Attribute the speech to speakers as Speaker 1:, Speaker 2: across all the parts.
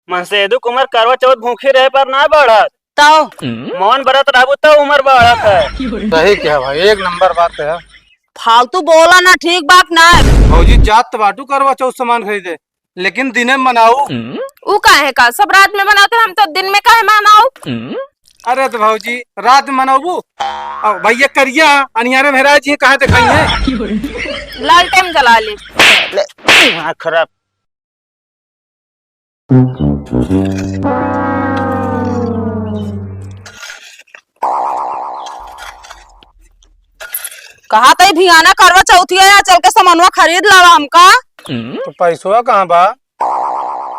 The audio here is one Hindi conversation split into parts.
Speaker 1: मनसेदु उमर करवा चौथ भूखी रहे पर ना बढ़त
Speaker 2: तो
Speaker 1: मौन बरत रहबू तो उम्र बढ़त है।
Speaker 3: सही क्या भाई, एक नंबर बात है।
Speaker 2: फालतू बोला ना, ठीक बात ना।
Speaker 3: भौजी जात तो बाटू करवा चौथ सामान खरीदे, लेकिन दिने में मनाऊ।
Speaker 4: ऊ काहे का सब रात में बनाते, हम तो दिन में काहे मनाऊ।
Speaker 3: अरे तो भौजी रात में मनाबू, और भैया करिया अनियारे मेहराज जी कहाँ दिखाई है।
Speaker 4: लालटेन जला ली।
Speaker 1: हाँ खराब।
Speaker 2: कहा तई भियाना करवा चौथिया या चल के सामानवा खरीद लावा हमका।
Speaker 3: तो पैसवा कहाँ बा?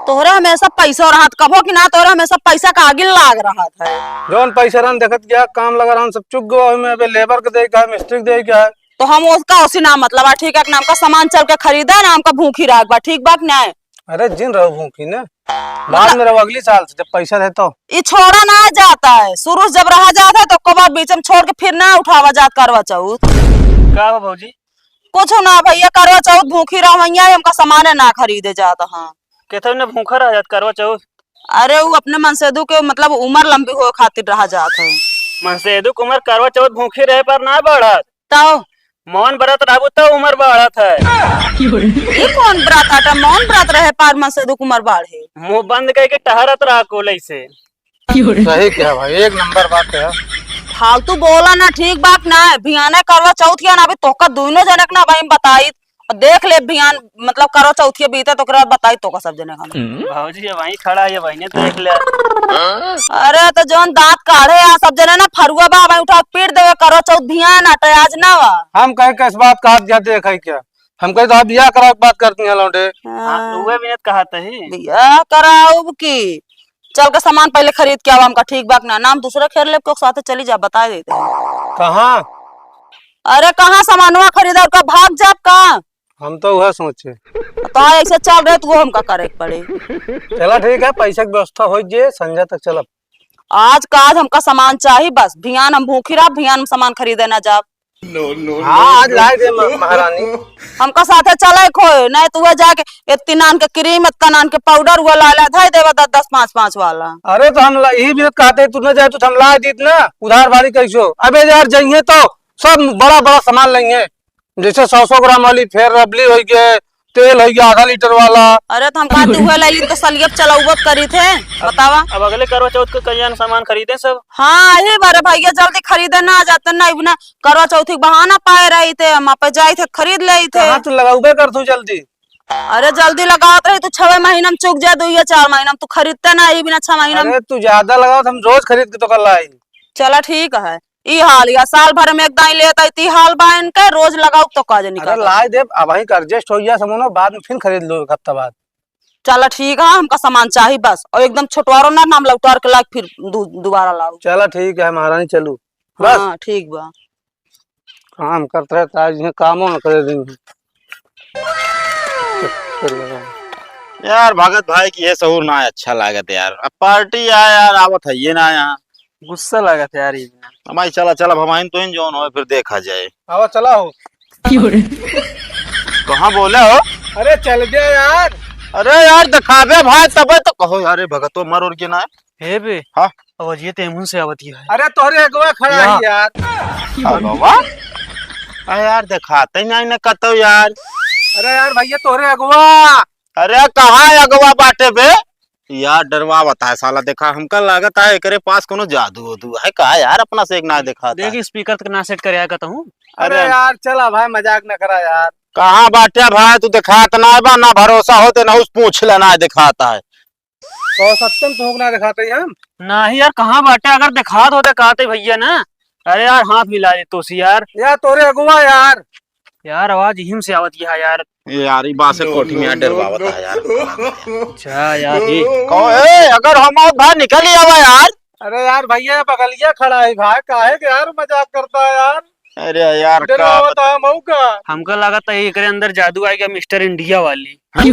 Speaker 2: तोहरा हमेशा पैसा रहत कभो कि ना, तोहरा हमेशा पैसा का आगे लाग रहा है।
Speaker 3: जौन पैसा रन देखत गया काम लगा रहा सब चुक गो में, अबे लेबर के दे क्या है, मिस्त्री के दे क्या है।
Speaker 2: तो हम उसका उसी ना मतलब है, ठीक है नाम का सामान चल के खरीदा ना, हमका भूखी राख बा, ठीक बात ना है।
Speaker 3: अरे जिन रहो भूखी ने, बाद में रहो अगली साल से जब पैसा देता हो।
Speaker 2: ये छोड़ा ना जाता है, शुरू से जब रहा जाता है तो कबार बीच में छोड़ के फिर ना उठावा जात करवा चौथ।
Speaker 1: का भौजी
Speaker 2: कुछ ना भैया, करवा चौथ भूखी रहिया, हमका सामान ना खरीदे जाता। हाँ
Speaker 1: कहते ने भूखा रह जात करवा चौथ।
Speaker 2: अरे वो अपने मनसेदू के मतलब उम्र लंबी हो खातिर रहा जात है।
Speaker 1: मनसेदु उमर करवा चौथ भूखी रहे पर ना बढ़त
Speaker 2: तो
Speaker 1: मौन बरत रहबू तो उम्र बढ़त है।
Speaker 2: ये कौन व्रत आटा मौन व्रत रहे पार मनसेदू उम्र बाढ़े।
Speaker 1: मुंह बंद करके टहरत रहा कोले से।
Speaker 3: सही क्या भाई, एक नंबर बात है।
Speaker 2: फालतू बोला ना, ठीक बात ना है। भियाना करवा चौथिया ना, अभी तोका दोनों जनक ना भाई बताई देख ले भियान मतलब करवा चौथिया बीते तो बताई तो सब जने का।
Speaker 1: भौजी ये वहीं खड़ा है, वहीं देख ले।
Speaker 2: अरे तो जौन दांत काढ़े आ सब जने ना फरुआ बा भाई उठा पीट देवे करवा चौथ भियान आटे आज ना वा।
Speaker 3: हम कहे किस बात का हाथ जाते है क्या, हम कहे तो आप बिया करा बात करती हैं लौटे।
Speaker 1: उहे भी कहा ही
Speaker 2: बिया कराऊ की चल के सामान पहले खरीद के आवा हमका, ठीक बात ना। नाम दूसरे खेर ले को साथे चली जा, बता देते हैं।
Speaker 3: कहाँ?
Speaker 2: अरे कहाँ सामानवा खरीदा का भाग जाब का।
Speaker 3: हम तो वह सोचे
Speaker 2: तो ऐसे चल रहे तो हमका करे पड़े।
Speaker 3: चला ठीक है, पैसा की व्यवस्था हो जाए, संजय तक चलब।
Speaker 2: आज का आज हमका सामान चाहिए बस, भियान हम भूखी रहा, भियान सामान खरीदे ना जाब।
Speaker 3: हाँ आज ला दे महारानी।
Speaker 2: हमका साथे चले खोए नहीं तो वह जाके इतनी नान के क्रीम इतना नान के पाउडर हुआ ला धाई देवा 10 5 वाला।
Speaker 3: अरे तो हम यही भी कहते तू न जाए तो हम ला दी ना उधार बारी कैसो। अबे यार जाइए तो सब बड़ा बड़ा सामान लेंगे, जैसे 100 ग्राम वाली फेयर रबली हो गए, तेल हो गया आधा लीटर वाला।
Speaker 2: अरे तो हम कहते हुए लाई तो सलियब चलाउबत करी थे बतावा।
Speaker 1: अब अगले करवा चौथ को कल्याण सामान खरीदे सब।
Speaker 2: हाँ यही बारे भैया जल्दी खरीदे ना जाते ना, बिना करवा चौथी बहाना पाए रही थे, हम पे जाए थे खरीद ले थे।
Speaker 3: हाँ तो लगाऊबे कर तू जल्दी।
Speaker 2: अरे जल्दी लगावत रही तू 6 महीना में चुक जाए 2 या 4 महीना में तू खरीदते ना, बिना 6 महीना में।
Speaker 3: अरे तू ज्यादा लगाओ हम रोज खरीद के तो कर लाई।
Speaker 2: चला ठीक है, ई हाल या साल भर में एक दाई लेता ती हाल बाइन के रोज लगाओ तो काजे निकल।
Speaker 3: अरे लाई दे अब वही एडजस्ट हो गया समझो, बाद में फिर खरीद लो एक हफ्ता बाद।
Speaker 2: चला ठीक है, हमका सामान चाहिए बस, और एकदम छोटवारो ना नाम लौटार के लाग फिर दोबारा लाओ।
Speaker 3: चला ठीक है महारानी चलू बस।
Speaker 2: हाँ ठीक बा।
Speaker 3: काम करते रहता है, कामों न करे दिन।
Speaker 5: यार भगत भाई की ये सहूर ना अच्छा लागत यार, अब पार्टी आया यार आवत है ये ना यहाँ
Speaker 1: गुस्सा लगा था यार।
Speaker 5: हमारी चला चला भमाइन तो इन जोन हो फिर देखा जाए।
Speaker 3: आवा चला हो।
Speaker 5: कहाँ बोले हो?
Speaker 3: अरे चल गया यार।
Speaker 5: अरे यार दिखावे भाई तब तो कहो यार भगतो मर और के ना
Speaker 1: हे बे
Speaker 5: हाँ
Speaker 1: अब ये तेमुन से आवती है।
Speaker 3: अरे तोहरे अगवा खड़ा है यार।
Speaker 5: अगवा अरे यार दिखाते नहीं न कतो यार।
Speaker 3: अरे यार भैया तोहरे अगवा।
Speaker 5: अरे कहाँ अगवा बाटे बे यार, डरवा बताए साला। देखा हमका लागत है एकरे पास कोनो जादू वादू है का यार, अपना से एक ना दिखा
Speaker 1: देख स्पीकर तक ना सेट कर कहता हूँ।
Speaker 3: अरे यार चला भाई मजाक न करा यार।
Speaker 5: कहाँ बाटे भाई तू दिखाता ना बा, ना भरोसा होते ना उस पूछ लेना दिखाता है
Speaker 3: तो सत्यम तो ना दिखाते ही हम
Speaker 1: ना ही यार, कहाँ बाटे अगर दिखा दो कहते भैया ना। अरे यार हाथ मिला दे तो यार
Speaker 3: तोरे अगुआ यार।
Speaker 1: यार आवाज हिम से आवत यार।
Speaker 5: ये यार ये बात से कोठी में डरवावत है यार।
Speaker 1: अच्छा यार ये
Speaker 5: अगर हम भाई निकल ही आवा यार।
Speaker 3: अरे यार भैया बगलिया खड़ा है भाई, काहे के यार मजाक करता है यार।
Speaker 5: अरे यार
Speaker 3: डरावत है मौका।
Speaker 1: हमको लगा था एकरे अंदर जादू आएगा मिस्टर इंडिया वाली।
Speaker 5: हाँ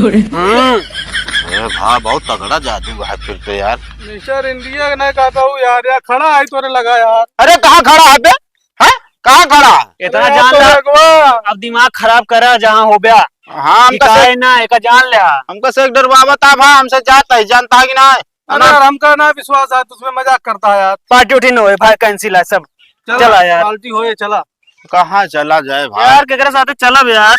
Speaker 5: अरे भाई बहुत तगड़ा जादू है फिर तो यार।
Speaker 3: मिस्टर इंडिया नहीं कहता हूँ यार खड़ा है तोरे लगा यार।
Speaker 5: अरे कहाँ खड़ा है बे? कहाँ खड़ा?
Speaker 1: इतना जान ला अब दिमाग खराब करा जहाँ हो गया
Speaker 5: हाँ हमका
Speaker 1: काय ना एक जान ले
Speaker 5: हमका से एक डरवावा था भा हमसे जाता है जानता है कि ना
Speaker 3: अरे यार हमका ना विश्वास है तुझमें मजाक करता है यार।
Speaker 1: पार्टी उठी न होए भाई कैंसिल है सब। चला यार
Speaker 3: पार्टी होए चला।
Speaker 5: कहाँ चला जाए भाई
Speaker 1: यार केकरे साथे चलब यार।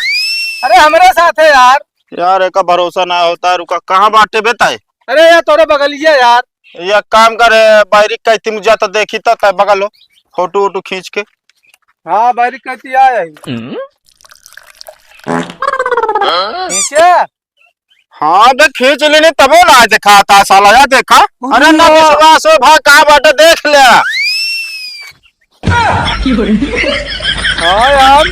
Speaker 3: अरे हमारे साथ है यार।
Speaker 5: यार एक भरोसा ना होता है रुका कहाँ बांटे बेता है
Speaker 3: अरे यार तोरे बगलिया यार।
Speaker 5: ये काम करे बाहरी कहती मुझे तो देखी तो तय बगल लो फोटो वोटो खींच के।
Speaker 3: हाँ बारी कहती आया नीचे।
Speaker 5: हाँ बे खींच लेने तबो ना देखा था साला यार देखा। अरे ना विश्वास हो भाई कहाँ बाटे देख ले।
Speaker 3: हाँ यार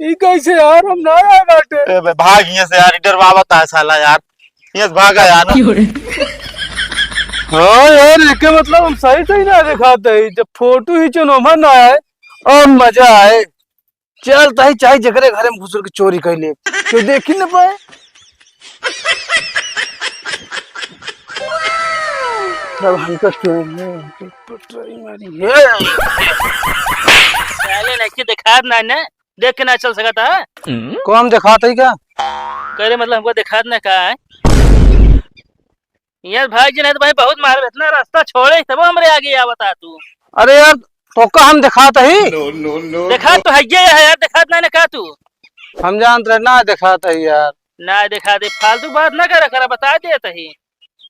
Speaker 3: ये कैसे यार हम ना आए बाटे।
Speaker 5: ए बे भाग यहाँ से यार डरवावत है साला यार ये भागा यार।
Speaker 3: हाँ यार इसके मतलब हम सही सही ना दिखाते ही जब फोटो ही चुनो ना आए और मजा आए। चल ताही चाहे जगरे घरे में घुसर के चोरी कर ले क्यों देख ही न पाए। तब हमका क्यों पटराई मारी है।
Speaker 1: पहले नहीं दिखा ना देख के ना चल सकता है।
Speaker 3: को हम दिखाते ही क्या
Speaker 1: करे मतलब हमको दिखा ना का है यार भाई जी नहीं तो भाई बहुत मार इतना रास्ता छोड़े तब हमरे आगे आ बता तू।
Speaker 3: अरे यार तो का हम दिखाते ही
Speaker 1: दिखा तो है ये है यार दिखा ना का तू
Speaker 3: हम जानते रहे ना दिखाते ही यार।
Speaker 1: ना दिखा दे फालतू बात ना कर बता दे तही।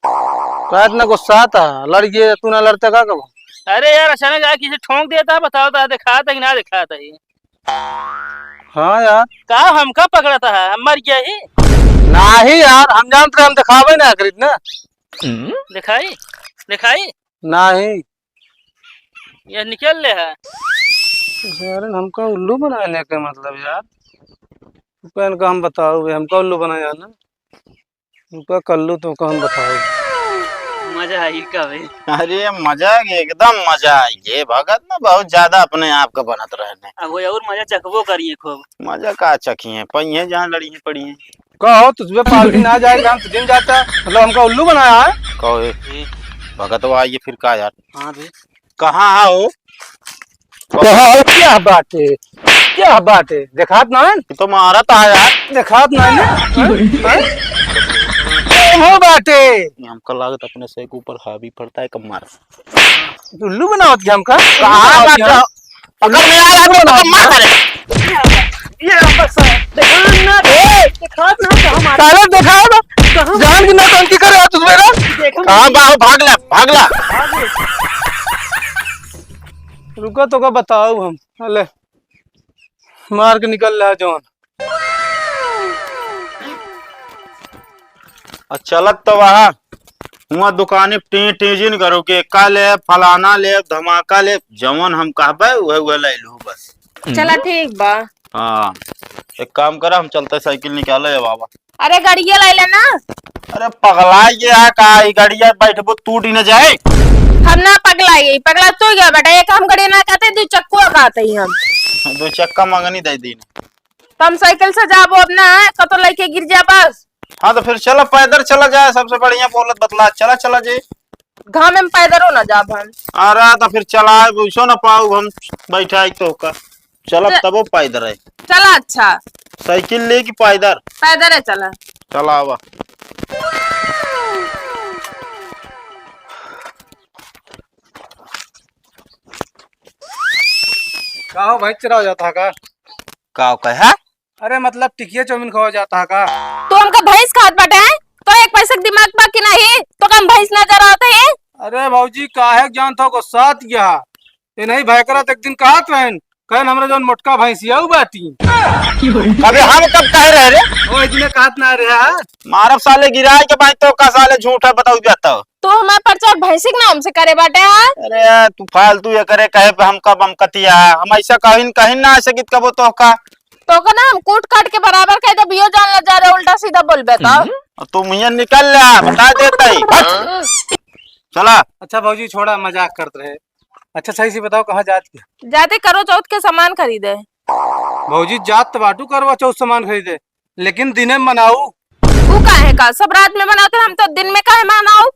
Speaker 3: कहत ना गुस्सा आता लड़के तू ना लड़ता का कब।
Speaker 1: अरे यार अचानक आके किसी ठोंक देता बताओ तो दिखा कि ना दिखा ही।
Speaker 3: हाँ यार
Speaker 1: का हमका पकड़ा था हम मर गया ही।
Speaker 3: ना ही यार हम जानते हम दिखावे ना करीत ना
Speaker 1: दिखाई दिखाई
Speaker 3: ना ही
Speaker 1: ये निकल ले है।
Speaker 3: यार हमका उल्लू बनाने का मतलब यार कहन का हम बताओ हमका उल्लू बनाया ना उनका कल्लू तो हम बताओ।
Speaker 1: मजा आई का भाई।
Speaker 5: अरे मजा एकदम मजा ये भगत ना बहुत ज्यादा अपने आप का बनत रहने।
Speaker 1: अब वो और मजा चखबो करिए खूब।
Speaker 5: मजा का चखी है पहिए जहाँ लड़ी है पड़ी है।
Speaker 3: कहो तुझे पार्टी ना जाएगा हम तुझे जाता मतलब हमका उल्लू बनाया है।
Speaker 5: कहो भगत वो आइए फिर का यार।
Speaker 1: हाँ भाई
Speaker 5: कहाँ आओ
Speaker 3: कहो क्या बात है क्या बात है दिखात ना है
Speaker 5: तो मारा था यार।
Speaker 3: दिखात ना हो बाटे
Speaker 5: हमको लागत अपने से एक ऊपर हावी पड़ता है कब मार
Speaker 3: उल्लू बनावत क्या हमका
Speaker 5: कहाँ बाटे? पकड़ में आ रहा है तो मार करे।
Speaker 1: ये बस दिखा ना हमारा
Speaker 3: साले दिखाओ ना जान की नौटंकी करे तुझ मेरा।
Speaker 5: कहाँ बाहु भाग ला
Speaker 3: रुको तो का बताओ हम अले मार के निकल रहा जौन।
Speaker 5: चलत तो वहाँ हुआ दुकाने टीजिन करो के का ले फलाना ले धमाका ले जवन हम कहबे वह ले लू बस।
Speaker 4: चला ठीक बा।
Speaker 5: हाँ एक काम करा हम चलते साइकिल निकाले है बाबा।
Speaker 4: अरे गाड़िया ले लेना।
Speaker 5: अरे पगला ये है का गाड़िया बैठबो टूट ही न जाए।
Speaker 4: हम ना पगला पगला तो गया बेटा एक हम गाड़ी ना कहते दो चक्कुआ कहते हम।
Speaker 5: दो चक्का मंगनी दे दी।
Speaker 4: तो हम साइकिल से जाबो अपना कतो लेके गिर जा बस।
Speaker 5: हाँ तो फिर चलो पैदल चला जाए सबसे बढ़िया बोलत बतला चला जे
Speaker 4: घाम में पैदल हो ना जाब हम।
Speaker 5: अरे तो फिर चला वैसो न पाऊ हम बैठा तो का चलो तबो पैदल है।
Speaker 4: चला अच्छा
Speaker 5: साइकिल ले की पैदल
Speaker 4: पैदल है चला
Speaker 5: चला आवा।
Speaker 3: कहो भाई चरा हो जाता का
Speaker 5: का कहा।
Speaker 3: अरे मतलब टिकिया चौमिन खवा जाता का।
Speaker 4: तो हमका भैंस खात बाटे हैं तो एक पैसे के दिमाग पा कि नहीं तो कम भैंस नजर आते हैं।
Speaker 3: अरे भाऊजी काहे जान था को साथ गया ये नहीं भाई करा एक दिन कहत रहन कहन हमरा जौन मोटका भैंसिया उ बाटी
Speaker 5: अबे हम कब कह रहे रे
Speaker 3: ओ इतने कहत ना रहा
Speaker 5: मारब साले गिराए के भाई तो का साले झूठ है बताऊ जाता हो।
Speaker 4: तो हमारे पर्चा भैंसी के नाम से करे बाटे हैं।
Speaker 5: अरे तू फालतू ये करे कहे पे हम कब हम कतिया हम ऐसा कहीं ना आ सकित कबो तो का
Speaker 4: तो का ना हम कूट काट के बराबर कह दे बियो जान ल जा रहे उल्टा सीधा बोलबे तो
Speaker 5: तुम यहाँ निकल ले बता देता ही चला।
Speaker 3: अच्छा भाऊजी छोड़ा मजाक करते रहे। अच्छा सही से बताओ कहाँ जात की
Speaker 4: जाते करो चौथ के सामान खरीदे।
Speaker 3: भाऊजी जात तो बाटू करवा चौथ सामान खरीदे लेकिन दिने में मनाऊ।
Speaker 4: वो काहे का सब रात में बनाते हम तो दिन में काहे मनाओ।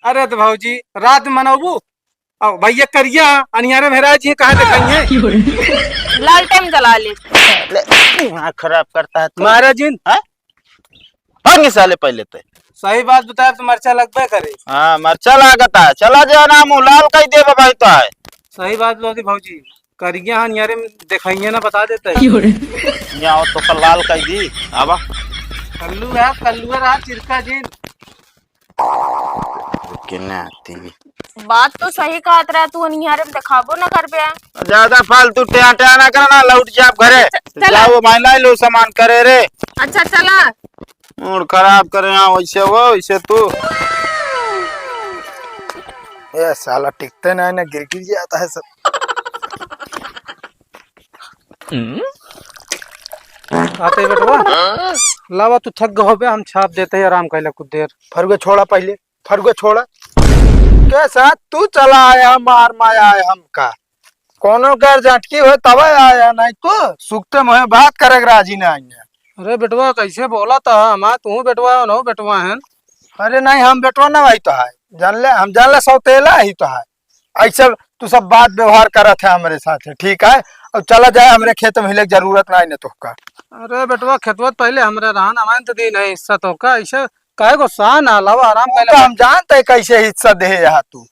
Speaker 3: अरे तो भाऊजी रात में मनाऊ अब भैया करिया अनियारे महाराज जी कहाँ दिखाई है
Speaker 4: लाल टाइम जला ले
Speaker 5: दिमाग खराब करता है तू।
Speaker 3: महाराज जी
Speaker 5: भाग साले पहले तो।
Speaker 3: सही बात बताया तो मर्चा लगबे करे।
Speaker 5: हाँ मरचा लागता है, चला जा ना मुँह लाल कही दे भाई तो है।
Speaker 3: सही बात बोली भौजी, करिया हन यारे दिखाइए ना बता देते हैं।
Speaker 5: यहाँ तो कल लाल कही दी आवा।
Speaker 3: कल्लू है, कल्लू है रहा चिरका जी।
Speaker 5: किन्ने आती
Speaker 4: बात तो सही कहत रहा तू निहारे में दिखाबो ना कर बे।
Speaker 5: ज्यादा फालतू टेया टेया ना करना, लौट जा आप घरे।
Speaker 4: चला।
Speaker 5: जाओ महिला लो सामान करे रे।
Speaker 4: अच्छा चला।
Speaker 5: मूड खराब करे यहाँ वैसे वो वैसे तू।
Speaker 6: ये साला टिकते नहीं ना, गिर गिर जाता है सब।
Speaker 3: आते बेटवा लावा तू थक गो बे, हम छाप देते हैं आराम कैला कुछ देर।
Speaker 6: फरुआ छोड़ा पहले, फरुआ छोड़ा। कैसा तू चला आया मार माया है हमका, कोनो कर झटकी हो तब आया, नहीं तो सुखते मुहे बात करे राजी ना आइए।
Speaker 3: अरे बेटवा कैसे बोला था हमारा, तू बेटवा नो बेटवा है।
Speaker 6: अरे नहीं हम बेटवा ना भाई तो है, जान ले हम जान ले सौतेला ही तो है। ऐसे तू सब बात व्यवहार करत है हमारे साथ, ठीक है। अब चला जाए हमारे खेत में हिले जरूरत नहीं न तुका।
Speaker 3: अरे बेटवा खेतवा पहले हमारे रहन हमारे तो दी नहीं हिस्सा तो का ऐसे काहे को सान लावा आराम
Speaker 6: तो
Speaker 3: कैला।
Speaker 6: हम जानते हैं कैसे हिस्सा दे यहाँ तू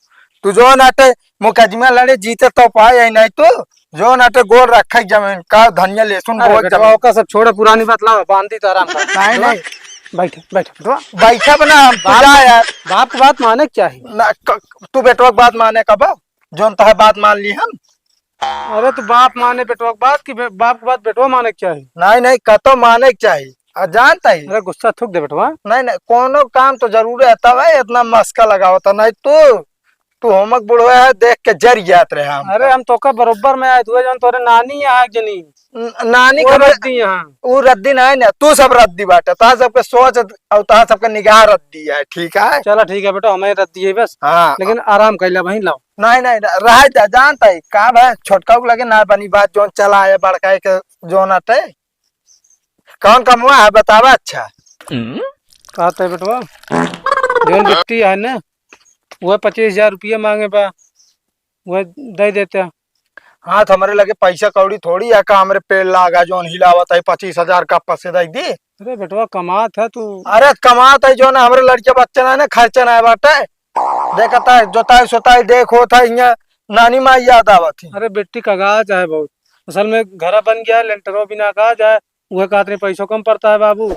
Speaker 6: जो नाटे मुकदमा लड़े जीते तो पाए नहीं, तो जो नाटे गोल रखे जमीन का धनिया लहसुन
Speaker 3: अरे
Speaker 6: बोल
Speaker 3: बेटवा का सब छोड़े, पुरानी बात लावा बांधी तो आराम कर।
Speaker 6: नहीं नहीं
Speaker 3: बैठ बैठ बेटवा,
Speaker 6: बैठा बना हम तू जा यार
Speaker 3: बाप की बात माने क्या चाहिए।
Speaker 6: तू बेटवा की बात माने कब जोन तो है बात मान ली हम।
Speaker 3: अरे तो बाप माने बेटवा की बात की बाप की बात बेटवा माने क्या चाहिए।
Speaker 6: नहीं नहीं कतो माने के चाहिए, और जानता ही
Speaker 3: अरे गुस्सा थूक दे बेटवा।
Speaker 6: नहीं नहीं कोनो काम तो जरूर है तब है इतना मस्का लगाओ तो, नहीं तू होमक बुढ़वा है देख के जर जात रहे हम।
Speaker 3: अरे हम तो का बरोबर में आए तुझे, जन तोरे नानी यहाँ जनी
Speaker 6: नानी
Speaker 3: वो
Speaker 6: का
Speaker 3: रद्दी यहाँ।
Speaker 6: वो रद्दी नहीं ना, तू सब रद्दी बाटे, तहा सबके सोच और तहा सबके निगाह रद्दी है, ठीक है।
Speaker 3: चला ठीक है बेटा, हमें रद्दी है बस,
Speaker 6: हाँ
Speaker 3: लेकिन आराम कैला वहीं लाओ।
Speaker 6: नहीं नहीं रह जा, जानता है का भाई छोटका को लगे ना बनी बात जोन चला है बड़का के जोन आते कौन कमुआ है बतावा। अच्छा
Speaker 3: कहते बेटवा जोन बिट्टी है ना वह 25,000 रुपया मांगे बा, वह दे देते।
Speaker 6: हाँ तो हमारे लगे पैसा कौड़ी थोड़ी है का, हमारे पेड़ लागा जोन हिलावत है 25,000 का पसे दे दी।
Speaker 3: अरे बेटवा कमात है तू।
Speaker 6: अरे कमात है जो ना हमारे लड़के बच्चे ना खर्चा ना बाटे, देखता है जोताई सोताई देखो था यहाँ नानी माँ याद आवत थी।
Speaker 3: अरे बेटी कगाज है बहुत, असल में घर बन गया लेंटरों बिना काज है, वह कहते पैसों कम पड़ता है बाबू,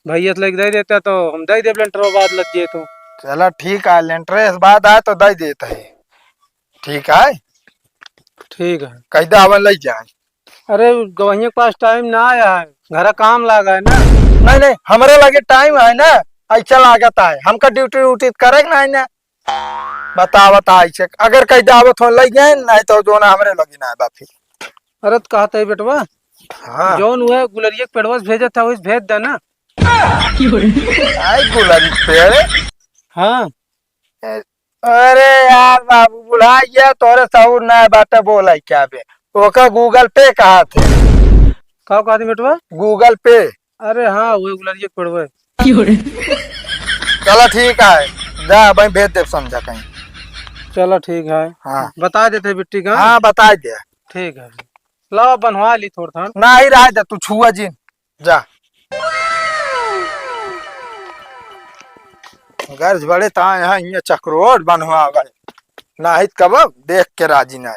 Speaker 3: भैया लेके दे देते तो हम दे दे लेंटरों बाद लग जाए तो।
Speaker 6: चला ठीक है, लेंटरेस बात है तो दे देता है, ठीक है।
Speaker 3: ठीक है
Speaker 6: कैदा आवन ले जाए।
Speaker 3: अरे गवैया के पास टाइम ना आया है, घर काम लागा है ना।
Speaker 6: नहीं नहीं हमारे लगे टाइम है ना, ऐसा लागत है हमका ड्यूटी व्यूटी करे ना है ना, बता ऐसे अगर कहीं दावत हो ले गए नहीं तो जो ना हमारे लगी ना बाफी।
Speaker 3: अरे तो कहते है बेटवा
Speaker 6: हाँ
Speaker 3: जौन हुआ गुलरिया के पेड़वा से भेजा था वही भेज देना।
Speaker 6: आई गुलाबी पेड़।
Speaker 3: हाँ
Speaker 6: अरे यार बाबू बुढ़ा गया तोरे सहूर ना बाटे बोला क्या बे, ओका गूगल पे कहा थे।
Speaker 3: कहा कहते बेटवा?
Speaker 6: गूगल पे।
Speaker 3: अरे हाँ वही गुलरिया के पेड़वा।
Speaker 6: चलो ठीक है, जा भाई भेज दे समझा कहीं।
Speaker 3: चलो ठीक है,
Speaker 6: हाँ
Speaker 3: बता देते बिट्टी का।
Speaker 6: हाँ बता दे।
Speaker 3: ठीक है लाओ बनवा ली थोड़ा था।
Speaker 6: ना ही रह दे तू छुआ जी जा। गर्ज बड़े ता यहाँ चक्रोट बनवा ना ही कब देख के राजी ना।